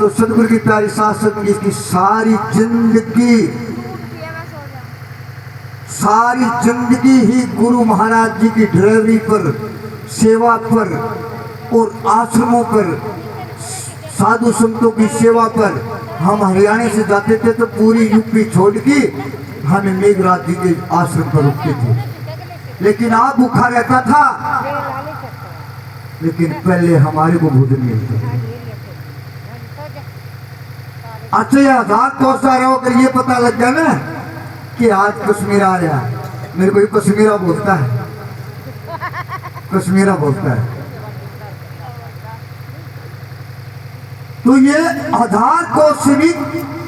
तो सदगुरु की प्यारी साथ संगत की सारी जिंदगी ही गुरु महाराज जी की ड्राइवरी पर, सेवा पर और आश्रमों पर, साधु संतों की सेवा पर। हम हरियाणा से जाते थे तो पूरी यूपी छोड़ के हमें मेघराज जी के आश्रम पर रुकते थे, लेकिन आप भूखा रहता था, लेकिन पहले हमारे को भोजन मिलता था। अच्छा, ये आजाद पहुंचता रहो अगर ये पता लग गया ना कि आज कश्मीर आ रहा है, मेरे को ये कश्मीरा बोलता है, कश्मीरा बोलता है। तो ये आधार कोशिश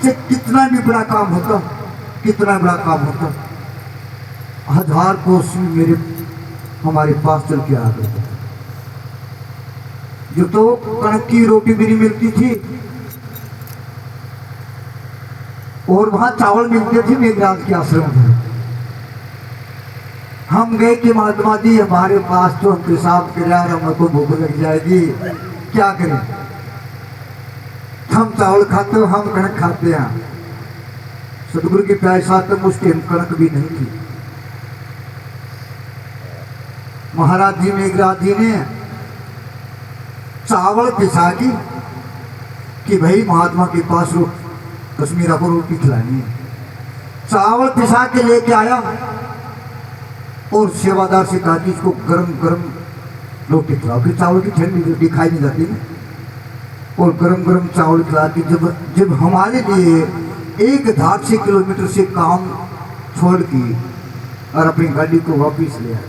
से कितना भी बड़ा काम होता, कितना बड़ा काम होता, हजार कोशिश मेरे हमारे पास चल के आ गए। जो तो कणक की रोटी भी नहीं मिलती थी और वहां चावल मिलते थे मेघराज के आश्रम में। हम गए कि महात्मा जी हमारे पास तो हम पेशाब कर यार, हमको भूख लग जाएगी, क्या करें? हम चावल खाते हो, हम कणक खाते हैं। सदगुरु के प्यारे साथ में उसके कणक भी नहीं थी। महाराज जी मेघराज जी ने चावल पिसा कि भाई महात्मा के पास कश्मीरा को रोटी खिलानी है। चावल पिसा के लेके आया और सेवादार से कहा कि इसको गरम गरम रोटी खिलाओ, कि चावल की ठंडी रोटी खाई नहीं जाती ना, और गरम गरम चावल खिला के जब हमारे लिए 1.5 किलोमीटर से काम छोड़ के और अपनी गाड़ी को वापिस ले आया,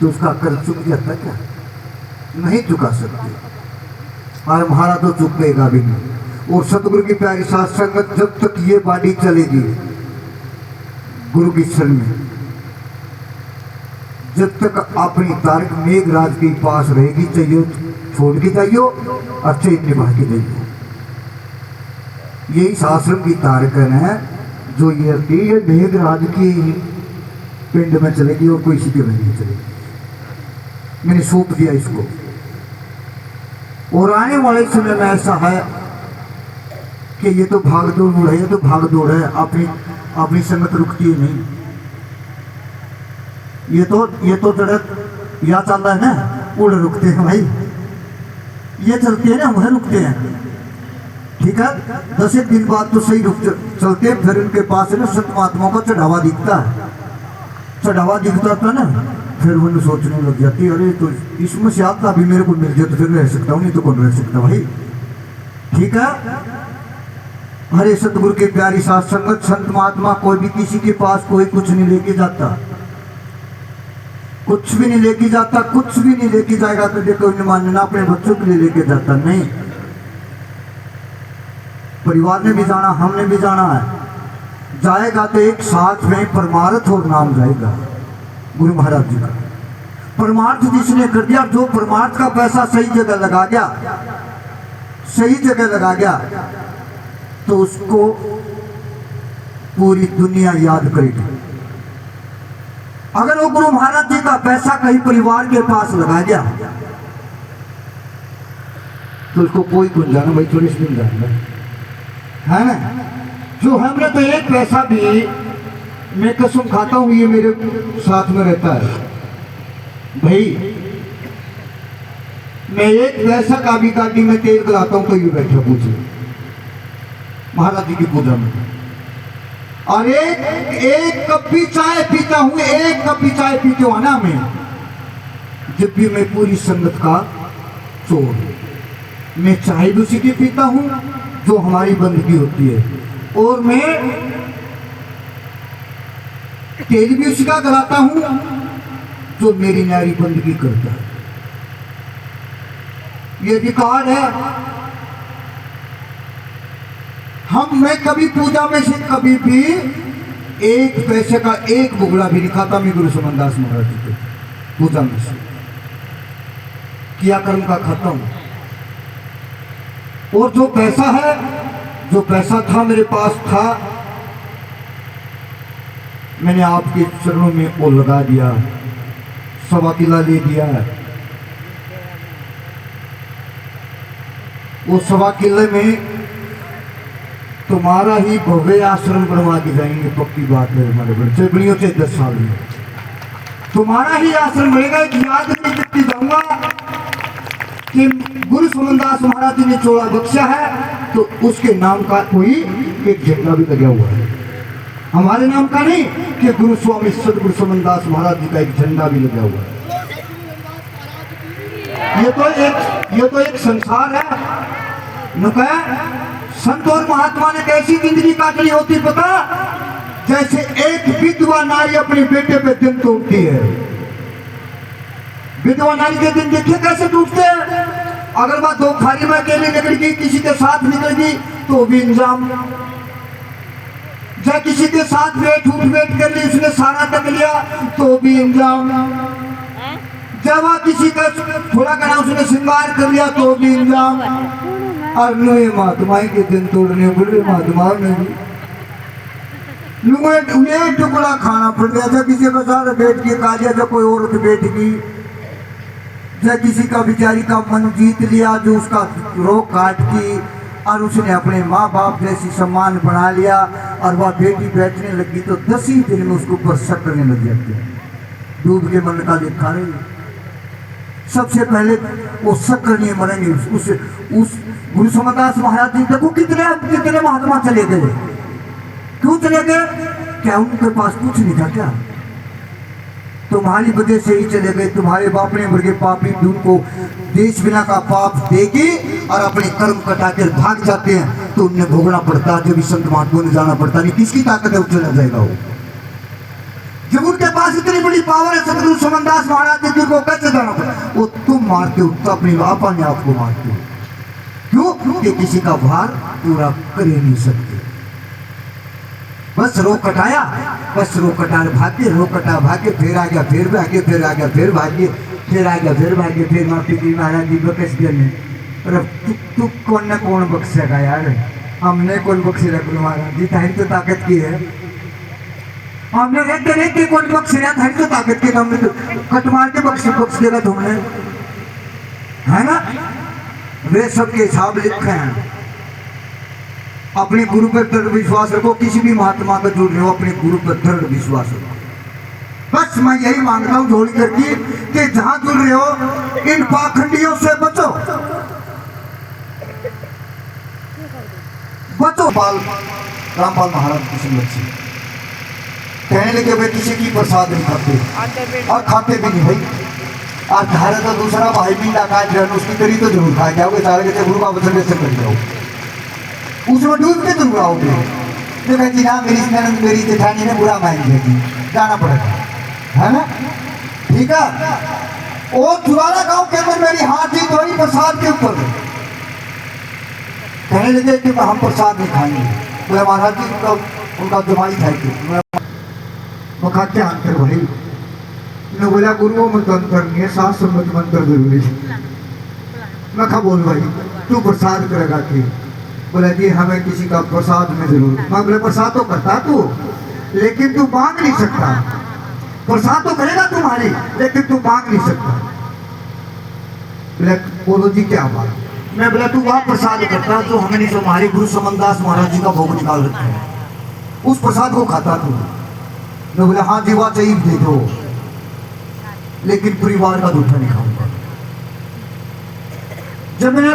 तो उसका कर्ज चुक जाता क्या? नहीं चुका सकते, और हमारा तो चुकेगा भी नहीं। और सतगुरु की प्यारी साथ संगत जब तक ये बाड़ी चलेगी गुरु की शरण में, जब तक अपनी तारीख मेघराज के पास रहेगी, चाहिए छोड़ के जाइयो और चाहिए निभा के जाइयो। यही आश्रम की तारकन है जो ये मेघराज की पिंड में चलेगी और कोई सीधे में नहीं चलेगी। मैंने सौंप दिया इसको, और आने वाले समय में ऐसा है कि ये तो भाग दौड़ है, ये तो भाग दौड़ है, अपनी संगत रुकती है नहीं। ये तो सड़क या चल रहा है ना, उड़ रुकते हैं भाई, ये चलते हैं ना, वह रुकते हैं। ठीक है, 10 दिन बाद तो सही रुक चलते हैं, फिर इनके पास है ना संत महात्माओं का चढ़ावा दिखता है, चढ़ावा दिखता था ना, फिर वो सोचने लग जाती है अरे तो इसमें से आता भी मेरे को मिल जाए तो फिर रह सकता हूँ, नहीं तो कौन रह सकता भाई। ठीक है, हरे सतगुरु की प्यारी साथ संगत, संत महात्मा कोई भी किसी के पास कोई कुछ नहीं लेके जाता, कुछ भी नहीं लेके जाता, कुछ भी नहीं लेके जाएगा तो देखो नहीं मानना, अपने बच्चों के लिए लेके जाता नहीं। परिवार ने भी जाना, हमने भी जाना है, जाएगा तो एक साथ में परमार्थ और नाम जाएगा गुरु महाराज जी का। परमार्थ जिसने कर दिया, जो परमार्थ का पैसा सही जगह लगा गया, सही जगह लगा गया, तो उसको पूरी दुनिया याद करेगी। अगर वो गुरु महाराज जी का पैसा कहीं परिवार के पास लगा गया तो उसको कोई गुंजाना भाई थोड़ी सी मिल जाएगा, है ना। जो हमने तो एक पैसा भी, मैं कसम खाता हूं ये मेरे साथ में रहता है भाई, मैं एक पैसा का भी गाड़ी में तेल गलाता हूं तो ये बैठा पूछे महाराज जी की पूजा में, और एक कप भी चाय पीता हूं, एक कप भी चाय पीते हो ना मैं, जब भी मैं पूरी संगत का चोर, मैं चाय भी उसी की पीता हूं जो हमारी बंदगी होती है, और मैं तेल भी उसी का गलाता हूं जो मेरी न्यारी बंदगी करता है। ये रिकॉर्ड है। मैं कभी पूजा में से कभी भी एक पैसे का एक बुगड़ा भी नहीं खाता। मैं गुरु सुमनदास महाराज जी के पूजा में से किया कर्म का खाता हूं। और जो पैसा है, जो पैसा था मेरे पास था, मैंने आपके चरणों में वो लगा दिया, 1.25 किला ले दिया। वो 1.25 किले में तुम्हारा ही भव्य आश्रम बनवा के जाएंगे, पक्की बात है हमारे बच्चे बड़ियों से 10 साल में तुम्हारा ही आश्रम बनेगा। याद नहीं करती जाऊंगा कि गुरु सुमनदास महाराज जी ने चोला बख्शा है तो उसके नाम का कोई एक झंडा भी लगा हुआ है, हमारे नाम का नहीं, कि गुरु स्वामी सदगुरु सुमनदास महाराज जी का एक झंडा भी लगा हुआ है। ये तो एक संसार है न। संत और महात्मा ने कैसी जिंदगी काटनी होती पता, जैसे एक विधवा नारी अपने बेटे पे दिन तोड़ती है। विधवा नारी के दिन देखिए कैसे टूटते हैं। अगर वह दो खाली में अकेले निकल गई, किसी के साथ निकल गई तो भी इंजाम, जब किसी के साथ बैठ कर ली, उसने सारा तक लिया तो भी इंजाम, जब वह किसी का थोड़ा करना उसने श्रृंगार कर लिया तो भी इंजाम। और नए महात्माएं के दिन तोड़ने बड़े महात्मा ने टुकड़ा खाना पड़ गया था, किसी के साथ बैठ के खा लिया, जब कोई औरत बैठ गई, जब किसी का बेचारी का मन जीत लिया, जो उसका रोक काट की और उसने अपने माँ बाप जैसी सम्मान बना लिया और वह बेटी बैठने लगी तो 10 ही दिन में उसको ऊपर शक करने लग जाते हैं। डूब के मन का देखा रहे, सबसे पहले वो शक करने मरेंगे। उस गुरु सुमनदास महाराज जी देखो कितने महात्मा चले गए, क्यों चले गए? क्या उनके पास कुछ नहीं था क्या? तुम्हारी वजह से ही चले गए। तुम्हारे बाप ने बड़े पापी उनको देश बिना का पाप देके और अपने कर्म कटा कर भाग जाते हैं तो उन्हें भोगना पड़ता, जब संत महात्मा ने जाना पड़ता। नहीं किसकी ताकत है उठना जाएगा वो, जब उनके पास इतनी बड़ी पावर है। सदगुरु सुमनदास महाराज जी को कैसे जाना पड़ता? वो तुम मारते हो तो अपने आप को मारते हो, क्यों? क्योंकि किसी का भार पूरा कर ही नहीं सकते। बस रो कटाया, बस रो कटा भागे, रो कटा भागे, फिर आ गया, फिर भागे, फिर आ गया, फिर भागे, फिर आ गया, फिर भागे, फिर माफी की महाराज जी बकस गए। तू कौन न कौन बख्शेगा यार, हमने कौन बख्शेगा? गुरु महाराज जी तारी तो ताकत की है, हमने एक के कौन बख्शेगा? तारी तो ताकत की, हमने तो कट मार के बख्श देगा तुमने, है ना? वे सबके हिसाब लिखे हैं। अपने गुरु पर दृढ़ विश्वास रखो, किसी भी महात्मा का जुड़ रहे हो अपने गुरु पर दृढ़ विश्वास रखो। बस मैं यही मांगता हूँ जोड़ करके कि जहां जुड़ रहे हो इन पाखंडियों से बचो, बचो। रामपाल महाराज की संगत से कहने लगे भाई किसी की प्रसाद नहीं खाते और खाते भी नहीं भाई, और धारे तो दूसरा भाई भी ना खाए, उसकी करी तो जरूर खाए जाओगे, सारे के गुरु का वचन कैसे कर जाओ, उसमें डूब के जरूर आओगे। तो कहती ना मेरी जेठानी ने बुरा मान लिया, जाना पड़ेगा, है ना? ठीक है। और चुराना गाँव के अंदर मेरी हाथ ही धोई प्रसाद के ऊपर, कहने लगे कि हम प्रसाद नहीं खाएंगे। बोले महाराज जी उनका जमाई खाएंगे। मैं क्या अंतर भाई? ने बोला गुरुओं में तो अंतर नहीं है, सास संबंध मंत्र जरूरी है। मैं कहा बोल भाई तू प्रसाद करेगा कि? बोला जी हमें किसी का प्रसाद में जरूर। मैं बोले प्रसाद तो करता तू, लेकिन तू मांग नहीं सकता। प्रसाद तो करेगा तुम्हारी, लेकिन तू मांग नहीं सकता। बोले बोलो जी क्या बात? मैं बोला तू वह प्रसाद करता जो हमें नहीं, हमारे गुरु सुमनदास महाराज जी का भोग निकाल रखा है, उस प्रसाद को खाता तू? मैं बोला हाँ जी वह चाहिए दे दो, लेकिन परिवार का दूठा नहीं खाऊंगा। जब मैंने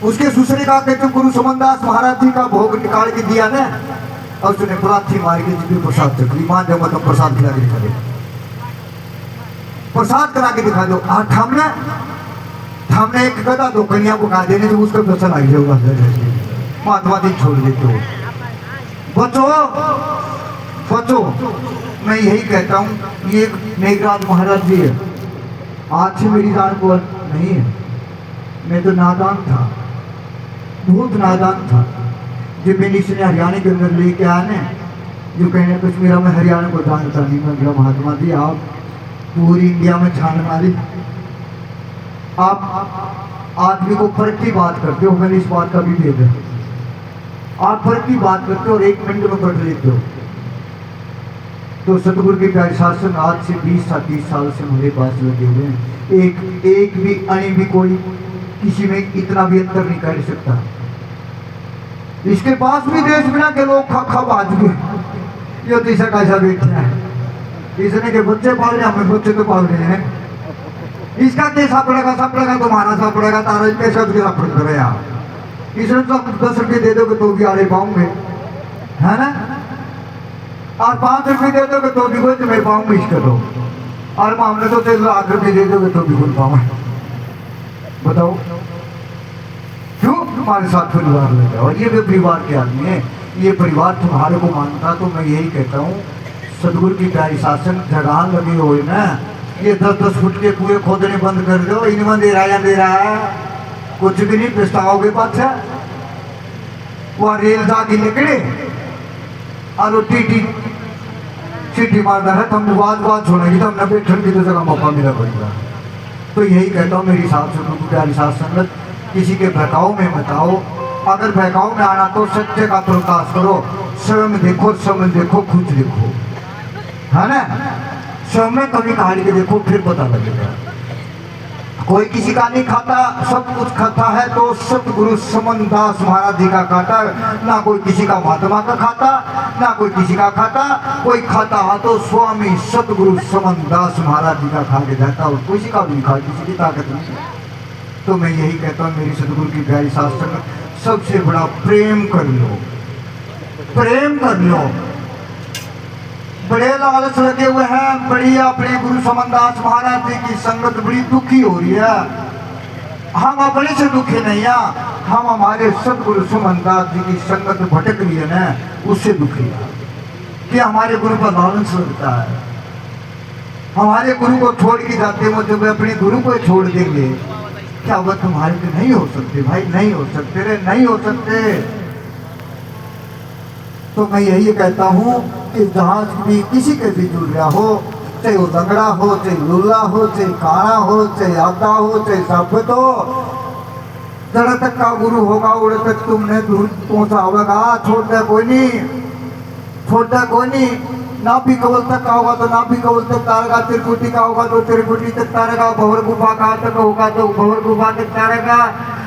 उसके दूसरे का कहते गुरु सुमनदास महाराज जी का भोग निकाल के दिया ना, और उसने प्रार्थी मार के जी प्रसाद चख ली। मान जाऊंगा तो प्रसाद खिला के दिखा दो, प्रसाद करा के दिखा दो। और हमने एक गदा दो कन्या को खा देने, तो उसका पैसा लग जाऊंगा। महात्मा दिन छोड़ देते हो, बचो बचो। मैं यही कहता हूँ, ये मेघराज महाराज जी है, आज से मेरी जान को नहीं है। मैं तो नादान था, बहुत नादान था। जब मैंने इसने हरियाणा के अंदर लेके आने, जो कहने कश्मीर में हरियाणा को जानता नहीं। मैं बोला महात्मा जी आप पूरी इंडिया में छान मारी, आप आदमी को फर्क की बात करते हो। मैंने इस बात का भी भेद है, आप फर्क की बात करते हो और 1 मिनट में पढ़ लेते हो। तो सतगुरु के प्यारे शासन आज से 20-30 साल से मेरे पास लगे हुए हैं, एक भी अणी भी कोई किसी में इतना भी अंतर नहीं कर सकता। इसके पास भी देश बिना के लोग खा बाज गए। ये तीसरा कैसा बैठा है, इसने के बच्चे पाल रहे, हमें बच्चे तो पाल रहे हैं। इसका क्या सापड़ेगा, सापड़ेगा तुम्हारा सापड़ेगा, तारा पैसा भी सापड़ करे यार। इसने तो 10 रुपये दे दोगे तो भी आड़े पाऊंगे, है ना। और 5 रुपये दे दोगे तो भी कोई तुम्हें पाऊंगे इसका तो। और मामले तो 3 लाख रुपये दे दोगे तो भी बोल पाऊंगे। बताओ क्यों तुम्हारे साथ परिवार लगे। और ये भी परिवार के आदमी है, ये परिवार तुम्हारे को मानता। तो मैं यही कहता हूँ, सदगुरु की प्यारी शासन जगह लगे हुए ना, ये 10-10 फुट के कुएं खोदने बंद कर दो। इनमें दे रहा है कुछ भी नहीं पछताओगे। पाछा वह रेल जाके निकले और वो टीटी सीटी मारता है, हम बात छोड़ेंगे तो हमने बैठन की तो जगह मौका मिला पड़ेगा। तो यही कहता हूँ मेरी साथ सदगुरु की प्यारी साथ संगत, किसी के बहकाव में मत आओ। अगर बहकाव में आना तो सत्य का प्रकाश करो, स्वयं देखो, समय देखो, खुद देखो, है ना। स्वयं कभी कहानी के देखो, फिर पता लगेगा। कोई किसी का नहीं खाता, सब कुछ खाता है तो सतगुरु समन दास महाराज जी का खाता। ना कोई किसी का महात्मा का खाता, ना कोई किसी का खाता। कोई खाता है तो स्वामी सतगुरु समन दास महाराज जी का खा के जाता, और किसी का भी नहीं खा, किसी की ताकत नहीं। तो मैं यही कहता हूँ मेरी सतगुरु की प्यारी शास्त्र, सबसे बड़ा प्रेम कर लो, प्रेम कर लो। बड़े लालच लगे हुए हैं, बड़ी अपने गुरु समनदास महाराज जी की संगत बड़ी दुखी हो रही है। हम अपने से दुखी नहीं है, हम हमारे सतगुरु समनदास जी की संगत भटक रही है ना, उससे दुखी है कि हमारे गुरु का लालच लगता है। हमारे गुरु को छोड़ के जाते हो, जब अपने गुरु को छोड़ देंगे, क्या वह तुम्हारे लिए नहीं हो सकते भाई, नहीं हो सकते रे, नहीं हो सकते। तो मैं यही कहता हूँ कि जहाँ भी किसी के भी जुड़ रहा हो, चाहे वो लंगड़ा हो, चाहे लुल्ला हो, चाहे काना हो, चाहे आधा हो, चाहे सभ्यत हो, जड़ तक का गुरु होगा उड़े तक तुमने दूर पहुँचाओगा। छोड़ता कोई नहीं, छोड़ता कोई नहीं। ना भी कवल तक का होगा तो ना भी कवल तक तारेगा, त्रिकुटी का होगा तो त्रिकुटी तक तारेगा, भंवर गुफा का तक होगा तो भंवर गुफा तक तारेगा,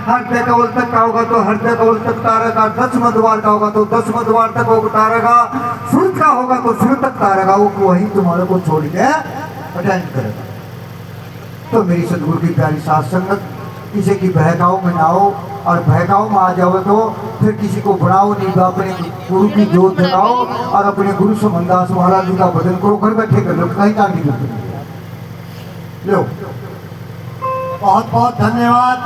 हृदय कवल तक का होगा तो हृदय कवल तक तारेगा, 10वां द्वार का होगा तो 10वां द्वार तक वो तारेगा, सुर का होगा तो सुर तक तारेगा। वो वही तुम्हारे को छोड़ के अटेंड करेगा। तो मेरी सतगुरु की प्यारी साथ संगत, किसी की बहकाव में ना आओ, और बहकाव में आ जाओ तो फिर किसी को बढ़ाओ नहीं, अपने गुरु की जोत जगाओ और अपने गुरु समनदास महाराज जी का भजन करो, घर बैठे कर लो, कहीं जाने की जरूरत नहीं। लो, बहुत बहुत धन्यवाद।